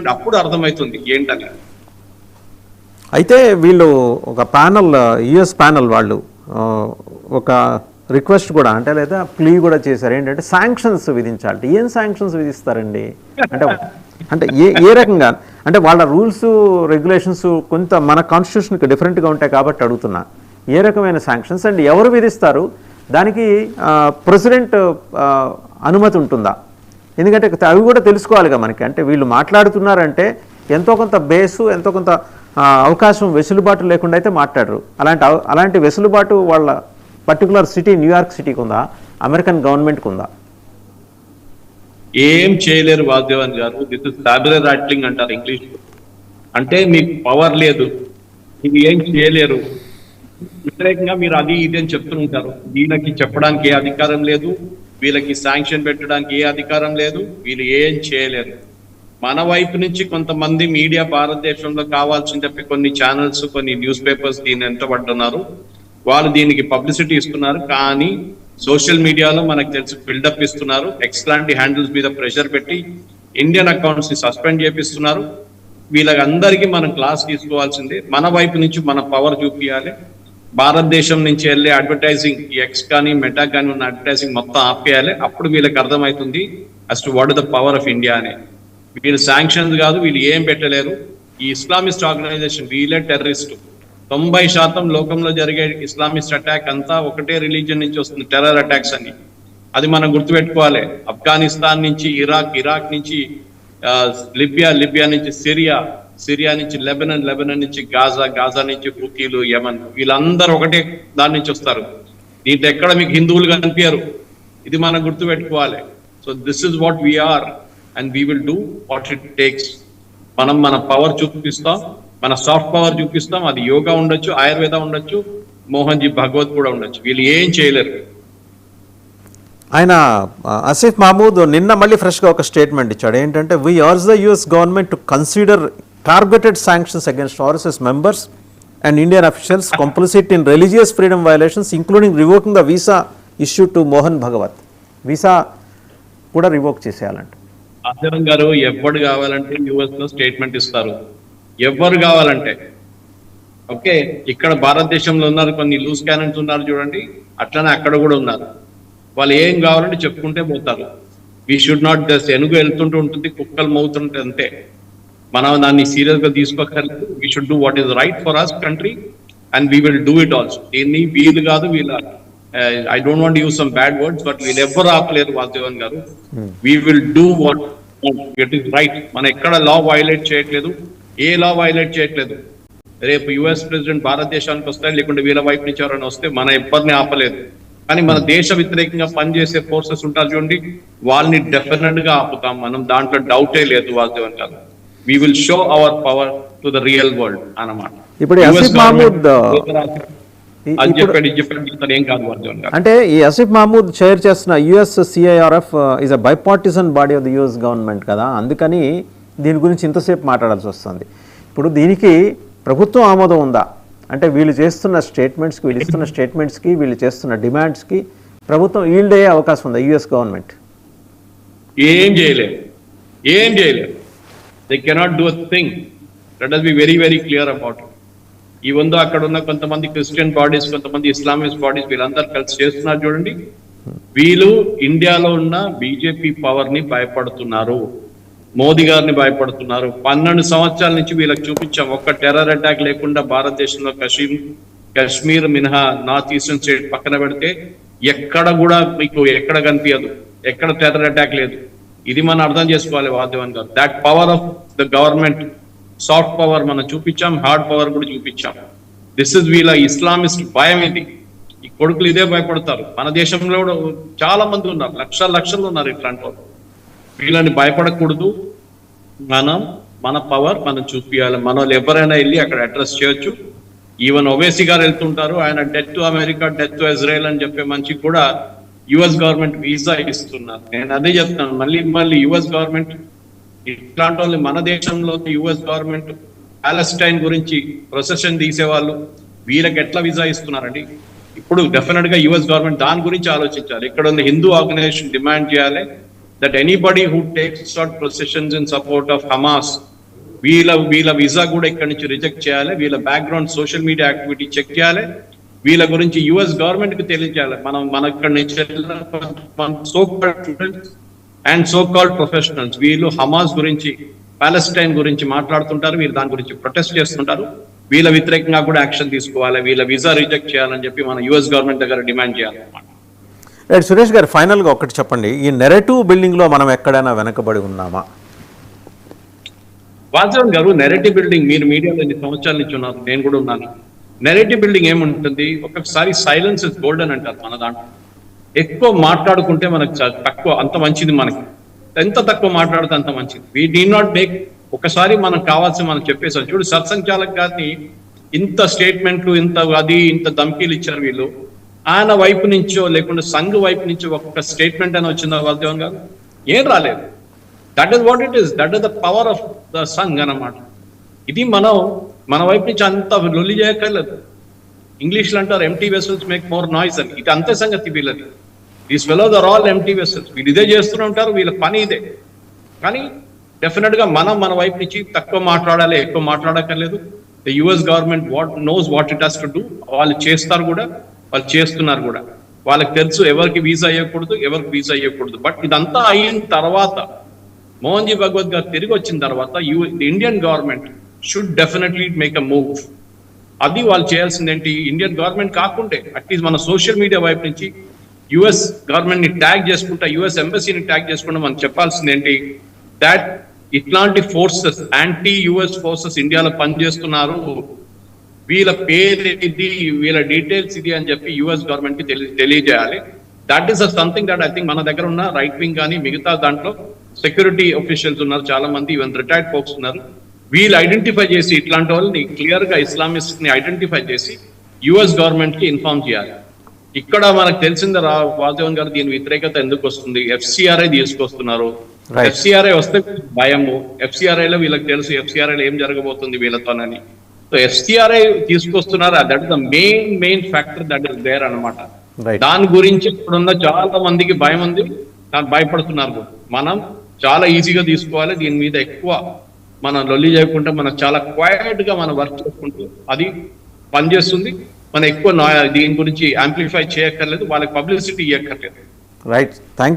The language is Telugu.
అప్పుడు అర్థమవుతుంది ఏంటని. అయితే వీళ్ళు ఒక ప్యానల్, యుఎస్ ప్యానల్ వాళ్ళు ఒక రిక్వెస్ట్ కూడా అంటే లేదా ప్లీ కూడా చేశారు, ఏంటంటే శాంక్షన్స్ విధించాలి. ఏం శాంక్షన్స్ విధిస్తారండి అంటే అంటే ఏ రకంగా అంటే వాళ్ళ రూల్స్ రెగ్యులేషన్స్ కొంత మన కాన్స్టిట్యూషన్కి డిఫరెంట్గా ఉంటాయి కాబట్టి అడుగుతున్నా, ఏ రకమైన శాంక్షన్స్ అండ్ ఎవరు విధిస్తారు, దానికి ప్రెసిడెంట్ అనుమతి ఉంటుందా? ఎందుకంటే అవి కూడా తెలుసుకోవాలిగా మనకి. అంటే వీళ్ళు మాట్లాడుతున్నారంటే ఎంతో కొంత బేసు, ఎంతో కొంత అవకాశం, వెసులుబాటు లేకుండా అయితే మాట్లాడరు. అలాంటి వెసులుబాటు వాళ్ళ పర్టికులర్ సిటీ న్యూయార్క్ సిటీకి ఉందా, అమెరికన్ గవర్నమెంట్కి ఉందా? ఏం చేయలేరు వాసుదేవన్ గారు. దిస్ ఇస్ సాబరే రాట్లింగ్ అంటారు ఇంగ్లీష్. అంటే మీకు పవర్ లేదు, ఇది ఏం చేయలేరు. వ్యతిరేకంగా మీరు అది ఇది అని చెప్తుంటారు. వీళ్ళకి చెప్పడానికి ఏ అధికారం లేదు, వీళ్ళకి శాంక్షన్ పెట్టడానికి ఏ అధికారం లేదు, వీళ్ళు ఏం చేయలేరు. మన వైపు నుంచి కొంతమంది మీడియా భారతదేశంలో కావాల్సిన చెప్పి కొన్ని ఛానల్స్, కొన్ని న్యూస్ పేపర్స్ దీన్ని ఎంతబడుతున్నారు, వాళ్ళు దీనికి పబ్లిసిటీ ఇస్తున్నారు. కానీ సోషల్ మీడియాలో మనకు తెలిసి బిల్డప్ ఇస్తున్నారు. ఎక్స్ లాంటి హ్యాండిల్స్ మీద ప్రెషర్ పెట్టి ఇండియన్ అకౌంట్స్ ని సస్పెండ్ చేపిస్తున్నారు. వీళ్ళందరికీ మనం క్లాస్ తీసుకోవాల్సిందే. మన వైపు నుంచి మన పవర్ చూపించాలి. భారతదేశం నుంచి వెళ్ళే అడ్వర్టైజింగ్, ఎక్స్ కానీ మెటా కానీ ఉన్న అడ్వర్టైజింగ్ మొత్తం ఆపేయాలి. అప్పుడు వీళ్ళకి అర్థమవుతుంది as to what is the power of India అని. వీళ్ళు శాంక్షన్స్ కాదు, వీళ్ళు ఏం పెట్టలేరు. ఈ ఇస్లామిస్ట్ ఆర్గనైజేషన్ వీళ్ళే టెర్రరిస్టు. 90% లోకంలో జరిగే ఇస్లామిస్ట్ అటాక్ అంతా ఒకటే రిలీజియన్ నుంచి వస్తుంది, టెర్రర్ అటాక్స్ అని. అది మనం గుర్తుపెట్టుకోవాలి. ఆఫ్ఘనిస్తాన్ నుంచి ఇరాక్, ఇరాక్ నుంచి లిబియా, లిబియా నుంచి సిరియా, సిరియా నుంచి లెబనన్, లెబనన్ నుంచి గాజా, గాజా నుంచి హూతీలు, యమన్, వీళ్ళందరూ ఒకటే దాని నుంచి వస్తారు. దీంట్లో ఎక్కడ మీకు హిందువులు కనిపించరు. ఇది మనం గుర్తుపెట్టుకోవాలి. So this is what we are and we will do what it takes. మనం మన పవర్ చూపిస్తాం, మన సాఫ్ట్ పవర్ చూపిస్తాం. అది యోగా ఉండొచ్చు, ఆయుర్వేద ఉండొచ్చు, మోహన్ జీ భగవత్ కూడా ఉండొచ్చు. వీళ్ళు ఏం చేయలేరు. ఆయన ఆసిఫ్ మహమూద్ నిన్న మళ్ళీ ఫ్రెష్గా ఒక స్టేట్మెంట్ ఇచ్చాడు. ఏంటంటే we urge the US government to consider targeted sanctions against RSS members and Indian officials complicit in religious freedom violations including revoking the visa issue to Mohan Bhagwat. Visa కూడా రివోక్ చేసేయాలంట. ఆశ్చర్యం గారు, ఎవరు కావాలంటే యుఎస్ లో స్టేట్మెంట్ ఇస్తారు. ఎవరు కావాలంటే ఓకే. ఇక్కడ భారతదేశంలో ఉన్నారు కొన్ని లూజ్ క్యానన్స్ ఉన్నారు చూడండి, అట్లనే అక్కడ కూడా ఉన్నారు. వాళ్ళు ఏం కావాలంటే చెప్పుకుంటే పోతారు. వీ షుడ్ నాట్ జస్ట్ ఎనుగు వెళ్తుంటూ ఉంటుంది, కుక్కలు మౌతుంటే అంతే. మనం దాన్ని సీరియస్ గా తీసుకోగలరు. We should do what is right for our country and we will do it also. దీన్ని వీలు కాదు, వీళ్ళ I don't want use some bad words, but వీళ్ళు ఎవరు ఆపలేరు వాసుదేవన్ గారు. We will do what it is right. మనం ఎక్కడ లా వైలేట్ చేయట్లేదు, ఏ లా వైలేట్ చేయట్లేదు. రేపు యుఎస్ ప్రెసిడెంట్ భారతదేశానికి వస్తే, లేకుంటే వీళ్ళ వైపు నుంచి ఎవరైనా వస్తే మన ఎవరిని ఆపలేదు. కానీ మన దేశ వ్యతిరేకంగా పనిచేసే ఫోర్సెస్ ఉంటారు చూడండి, వాళ్ళని డెఫినెట్ గా ఆపుతాం మనం. దాంట్లో డౌటే లేదు వాసుదేవన్ గారు. We will show our power to the real world అన్నమాట. ఇప్పుడు అంటే ఈ ఆసిఫ్ మహమూద్ చైర్ చేస్తున్న US CIRF is a bipartisan body of the US government కదా, అందుకని దీని గురించి ఇంతసేపు మాట్లాడాల్సి వస్తుంది. ఇప్పుడు దీనికి ప్రభుత్వం ఆమోదం ఉందా? అంటే వీళ్ళు చేస్తున్న స్టేట్మెంట్స్కి, వీళ్ళు ఇస్తున్న స్టేట్మెంట్స్కి, వీళ్ళు చేస్తున్న డిమాండ్స్కి ప్రభుత్వం ఈల్డ్ అయ్యే అవకాశం ఉందా యుఎస్ గవర్నమెంట్? ఏం చేయలేదు, ఏం చేయలేదు. They cannot do a thing. Let us be very very clear about it. Even though అక్కడ ఉన్న కొంతమంది క్రిస్టియన్ బాడీస్, కొంతమంది ఇస్లామిస్ట్ బాడీస్, వీళ్ళందరూ కలిసి చేస్తున్నారు చూడండి. వీళ్ళు ఇండియాలో ఉన్న బీజేపీ పవర్ ని భయపడుతున్నారు, మోదీ గారిని భయపడుతున్నారు. 12 సంవత్సరాల నుంచి వీళ్ళకి చూపించాం, ఒక్క టెర్రర్ అటాక్ లేకుండా భారతదేశంలో కశ్మీర్ మినహా నార్త్ ఈస్టర్న్ స్టేట్ పక్కన పెడితే ఎక్కడ కూడా మీకు ఎక్కడ కనిపించదు, ఎక్కడ టెర్రర్ అటాక్ లేదు. ఇది మనం అర్థం చేసుకోవాలి వాసుదేవన్ గారు. That power of the government, soft power మనం చూపించాం, హార్డ్ పవర్ కూడా చూపించాం. దిస్ ఇస్ వీళ్ళ ఇస్లామిస్ట్ భయం. ఇది ఈ కొడుకులు ఇదే భయపడతారు. మన దేశంలో కూడా చాలా మంది ఉన్నారు, లక్షలు ఉన్నారు ఇట్లాంటి వాళ్ళు. వీళ్ళని భయపడకూడదు. మనం మన పవర్ మనం చూపించాలి. మన వాళ్ళు ఎవరైనా వెళ్ళి అక్కడ అడ్రస్ చేయొచ్చు. ఈవెన్ ఓవైసీ గారు వెళ్తుంటారు, ఆయన death to America, death to Israel అని చెప్పే మనిషికి కూడా యుఎస్ గవర్నమెంట్ వీసా ఇస్తున్నారు. నేను అదే చెప్తాను, మళ్ళీ యుఎస్ గవర్నమెంట్ ఇట్లాంటి వాళ్ళు మన దేశంలో యుఎస్ గవర్నమెంట్ పాలెస్టైన్ గురించి ప్రొసెషన్ తీసేవాళ్ళు వీళ్ళకి ఎట్లా వీసా ఇస్తున్నారండి? ఇప్పుడు డెఫినెట్ గా యుఎస్ గవర్నమెంట్ దాని గురించి ఆలోచించాలి. ఇక్కడ ఉన్న హిందూ ఆర్గనైజేషన్ డిమాండ్ చేయాలి, that anybody who takes short processions in support of Hamas, వీళ్ళ వీసా కూడా ఇక్కడ నుంచి రిజెక్ట్ చేయాలి, వీళ్ళ background social media activity check చేయాలి, వీళ్ళ గురించి యుఎస్ గవర్నమెంట్ కి తెలియజేయాలి. మన ఇక్కడ నుంచి so called students and so called professionals వీళ్ళు హమాస్ గురించి, పాలెస్టైన్ గురించి మాట్లాడుతుంటారు, వీళ్ళు దాని గురించి ప్రొటెస్ట్ చేస్తుంటారు, వీళ్ళ వ్యతిరేకంగా కూడా యాక్షన్ తీసుకోవాలి, వీళ్ళ వీసా రిజెక్ట్ చేయాలని చెప్పి మన యుఎస్ గవర్నమెంట్ దగ్గర డిమాండ్ చేయాలన్నమాట. రైట్ సురేష్ గారు, ఫైనల్గా ఒకటి చెప్పండి, ఈ నెరేటివ్ బిల్డింగ్లో మనం ఎక్కడైనా వెనకబడి ఉన్నామా? వాజవన్ గారు, నెరేటివ్ బిల్డింగ్ మీరు మీడియాలో 2 సంవత్సరాల నుంచి ఉన్నారు, నేను కూడా ఉన్నాను. నెరేటివ్ బిల్డింగ్ ఏముంటుంది, ఒక్కొక్కసారి సైలెన్స్ ఇస్ గోల్డెన్ అంటారు. మన దాంట్లో ఎక్కువ మాట్లాడుకుంటే మనకు తక్కువ, అంత మంచిది. మనకి ఎంత తక్కువ మాట్లాడితే అంత మంచిది. వీ డీ నాట్ మేక్, ఒకసారి మనకు కావాల్సి మనం చెప్పేసారు. చూడు, సత్సంచాలక్ గారిని ఇంత స్టేట్మెంట్లు, ఇంత ధమ్కీలు ఇచ్చారు వీళ్ళు. ఆయన వైపు నుంచో లేకుంటే సంఘ్ వైపు నుంచో ఒక్క స్టేట్మెంట్ అని వచ్చిందా వాజవన్ గారు? ఏం రాలేదు. That is what it is, that is the power of the Sangh అన్నమాట. ఇది మన వైపు నుంచి అంత లొల్లి చేయక్కర్లేదు. ఇంగ్లీష్లో అంటారు empty vessels make more noise అని. ఇది అంతే సంగతి వీళ్ళది. These fellows are all empty vessels. వీళ్ళు ఇదే చేస్తూనే ఉంటారు, వీళ్ళ పని ఇదే. కానీ డెఫినెట్ గా మన వైపు నుంచి తక్కువ మాట్లాడాలి, ఎక్కువ మాట్లాడక్కర్లేదు. The US government knows what it has to do. వాళ్ళు చేస్తారు కూడా, వాళ్ళు చేస్తున్నారు కూడా. వాళ్ళకి తెలుసు ఎవరికి వీసా ఇవ్వకూడదు, ఎవరికి వీసా ఇవ్వకూడదు. బట్ ఇదంతా అయిన తర్వాత, మోహన్ జీ భగవత్ గారు తిరిగి వచ్చిన తర్వాత, Indian government should definitely make a move. అది వాళ్ళు చేయాల్సింది ఏంటి, ఇండియన్ గవర్నమెంట్ కాకుంటే అట్లీస్ట్ మన సోషల్ మీడియా వైపు నుంచి యుఎస్ గవర్నమెంట్ ని ట్యాగ్ చేసుకుంటా, యుఎస్ ఎంబసీని ట్యాగ్ చేసుకుంటా మనం చెప్పాల్సింది ఏంటి, దాట్ ఇట్లాంటి ఫోర్సెస్, యాంటీ యుఎస్ ఫోర్సెస్ ఇండియాలో పనిచేస్తున్నారు, వీళ్ళ పేరు ఇది, వీళ్ళ డీటెయిల్స్ ఇది అని చెప్పి యుఎస్ గవర్నమెంట్ కి తెలియజేయాలి. That is something that I think మన దగ్గర ఉన్న రైట్ వింగ్ కానీ మిగతా దాంట్లో సెక్యూరిటీ ఆఫీషియల్స్ ఉన్నారు, చాలా మంది, ఈవెన్ రిటైర్డ్ ఫోక్స్ ఉన్నారు. వీళ్ళు ఐడెంటిఫై చేసి ఇట్లాంటి వాళ్ళని క్లియర్ గా ఇస్లామిస్ట్ ని ఐడెంటిఫై చేసి యుఎస్ గవర్నమెంట్ కి ఇన్ఫార్మ్ చేయాలి. ఇక్కడ మనకు తెలిసింది వాజవన్ గారు, దీని వ్యతిరేకత ఎందుకు వస్తుంది, ఎఫ్సిఆర్ఐ తీసుకొస్తున్నారు. ఎఫ్సిఆర్ఐ వస్తే భయము, ఎఫ్సిఆర్ఐలో వీళ్ళకి తెలుసు ఎఫ్సిఆర్ఐలో ఏం జరగబోతుంది వీళ్ళతోనని. సో ఎఫ్సిఆర్ఐ తీసుకొస్తున్నారు, that is the main factor that is there అన్నమాట. దాని గురించి ఇప్పుడున్న చాలా మందికి భయం ఉంది, దాన్ని భయపడుతున్నారు. మనం చాలా ఈజీగా తీసుకోవాలి, దీని మీద ఎక్కువ మనం లొల్లి చేయకుండా మనం చాలా క్వైట్ గా మనం వర్క్ చేసుకుంటూ అది పనిచేస్తుంది. మనం ఎక్కువ దీని గురించి యాంప్లిఫై చేయక్కర్లేదు, వాళ్ళకి పబ్లిసిటీ ఇవ్వక్కర్లేదు. Right, thank